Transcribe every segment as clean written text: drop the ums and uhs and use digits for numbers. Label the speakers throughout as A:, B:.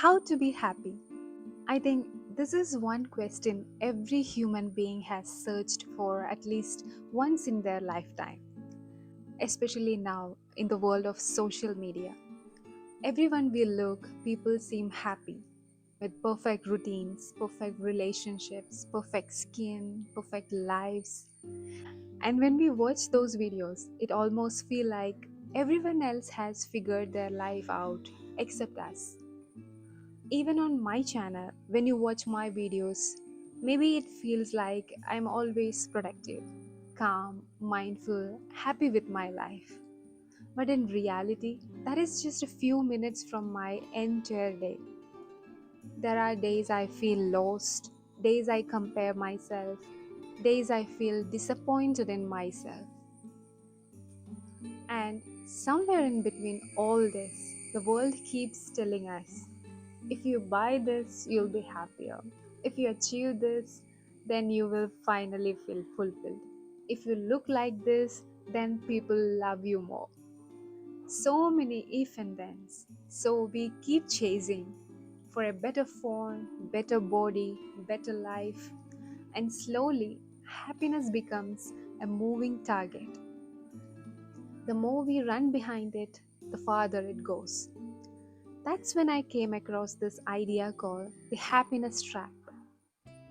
A: How to be happy? I think this is one question every human being has searched for at least once in their lifetime, especially now in the world of social media. Everyone we look, people seem happy with perfect routines, perfect relationships, perfect skin, perfect lives. And when we watch those videos, it almost feels like everyone else has figured their life out except us. Even on my channel, when you watch my videos, maybe it feels like I'm always productive, calm, mindful, happy with my life. But in reality, that is just a few minutes from my entire day. There are days I feel lost, days I compare myself, days I feel disappointed in myself. And somewhere in between all this, the world keeps telling us if you buy this, you'll be happier. If you achieve this, then you will finally feel fulfilled. If you look like this, then people love you more. So many if and thens. So we keep chasing for a better form, better body, better life, and slowly happiness becomes a moving target. The more we run behind it, the farther it goes. That's when I came across this idea called the happiness trap.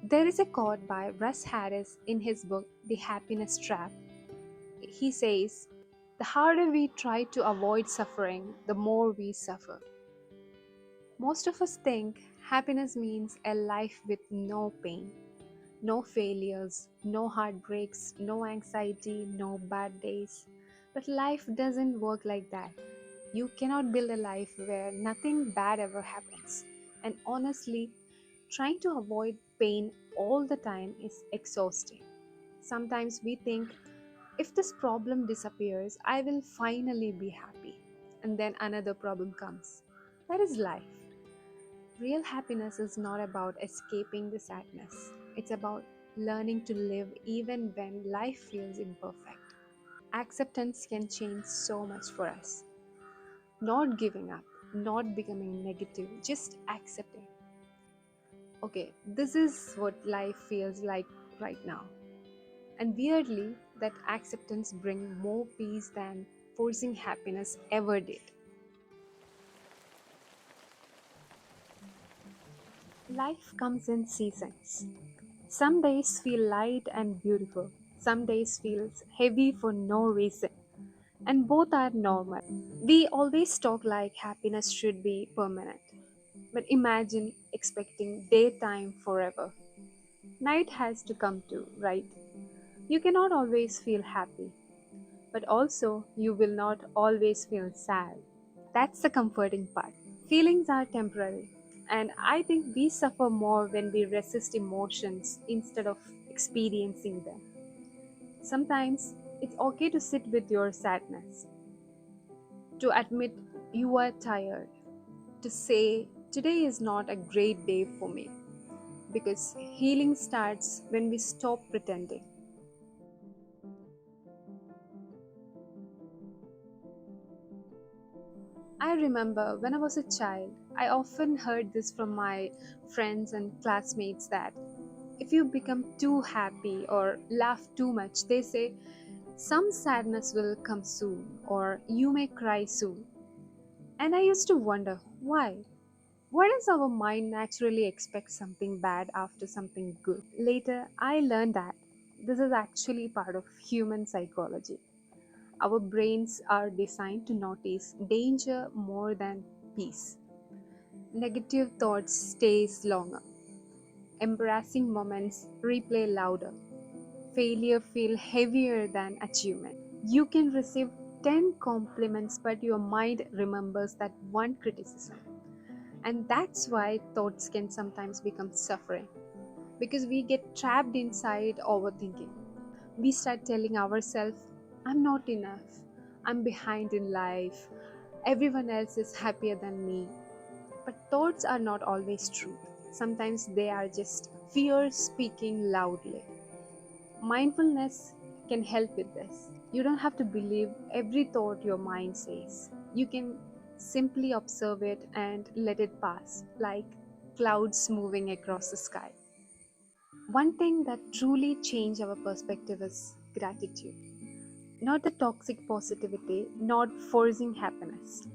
A: There is a quote by Russ Harris in his book, The Happiness Trap. He says, the harder we try to avoid suffering, the more we suffer. Most of us think happiness means a life with no pain, no failures, no heartbreaks, no anxiety, no bad days. But life doesn't work like that. You cannot build a life where nothing bad ever happens. And honestly, trying to avoid pain all the time is exhausting. Sometimes we think if this problem disappears, I will finally be happy. And then another problem comes. That is life. Real happiness is not about escaping the sadness, it's about learning to live even when life feels imperfect. Acceptance can change so much for us. Not giving up, not becoming negative, just accepting. Okay, this is what life feels like right now. And weirdly, that acceptance brings more peace than forcing happiness ever did. Life comes in seasons. Some days feel light and beautiful. Some days feels heavy for no reason. And both are normal. We always talk like happiness should be permanent. But imagine expecting daytime forever. Night has to come too, right? You cannot always feel happy, but also you will not always feel sad. That's the comforting part. Feelings are temporary, and I think we suffer more when we resist emotions instead of experiencing them. Sometimes it's okay to sit with your sadness, to admit you are tired, to say, today is not a great day for me, because healing starts when we stop pretending. I remember when I was a child, I often heard this from my friends and classmates that if you become too happy or laugh too much, they say some sadness will come soon or you may cry soon. And I used to wonder why. Why does our mind naturally expect something bad after something good? Later, I learned that this is actually part of human psychology. Our brains are designed to notice danger more than peace. Negative thoughts stays longer. Embarrassing moments replay louder. Failure feel heavier than achievement. You can receive 10 compliments but your mind remembers that one criticism. And that's why thoughts can sometimes become suffering because we get trapped inside overthinking. We start telling ourselves, I'm not enough, I'm behind in life, everyone else is happier than me. But thoughts are not always truth. Sometimes they are just fear speaking loudly. Mindfulness can help with this. You don't have to believe every thought your mind says. You can Simply observe it and let it pass, like clouds moving across the sky. One thing that truly changed our perspective is gratitude. Not the toxic positivity, not forcing happiness.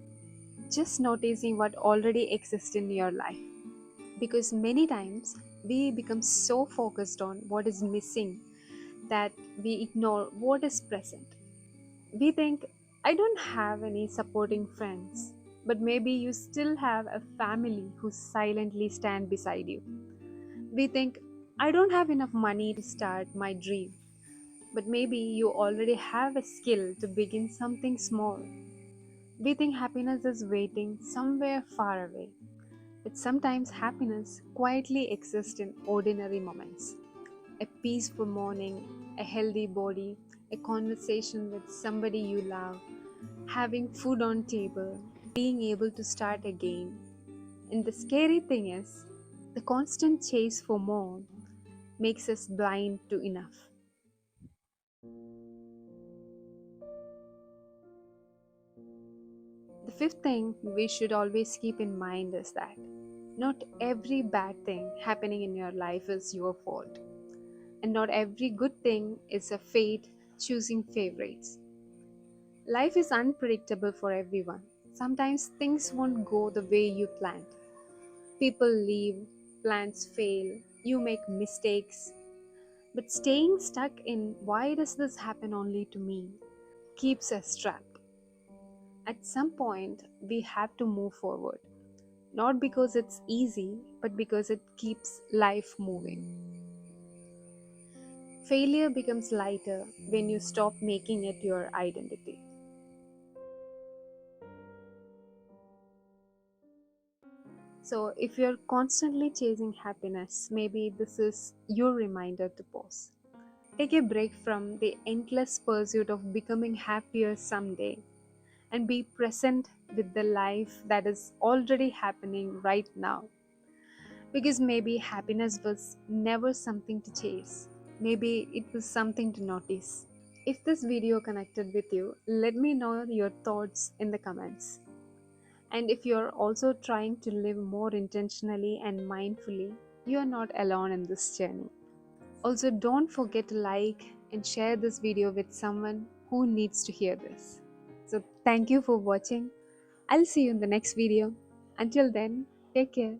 A: Just noticing what already exists in your life. Because many times we become so focused on what is missing that we ignore what is present. We think, I don't have any supporting friends, but maybe you still have a family who silently stand beside you. We think, I don't have enough money to start my dream, but maybe you already have a skill to begin something small. We think happiness is waiting somewhere far away, but sometimes happiness quietly exists in ordinary moments. A peaceful morning, a healthy body, a conversation with somebody you love, having food on table, being able to start again. And the scary thing is, the constant chase for more makes us blind to enough. The fifth thing we should always keep in mind is that not every bad thing happening in your life is your fault, and not every good thing is a fate choosing favorites. Life is unpredictable for everyone. Sometimes things won't go the way you planned. People leave, plans fail, you make mistakes. But staying stuck in why does this happen only to me keeps us trapped. At some point, we have to move forward. Not because it's easy, but because it keeps life moving. Failure becomes lighter when you stop making it your identity. So, if you're constantly chasing happiness, maybe this is your reminder to pause. Take a break from the endless pursuit of becoming happier someday and be present with the life that is already happening right now. Because maybe happiness was never something to chase, maybe it was something to notice. If this video connected with you, let me know your thoughts in the comments. And if you're also trying to live more intentionally and mindfully, you are not alone in this journey. Also, don't forget to like and share this video with someone who needs to hear this. So, thank you for watching. I'll see you in the next video. Until then, take care.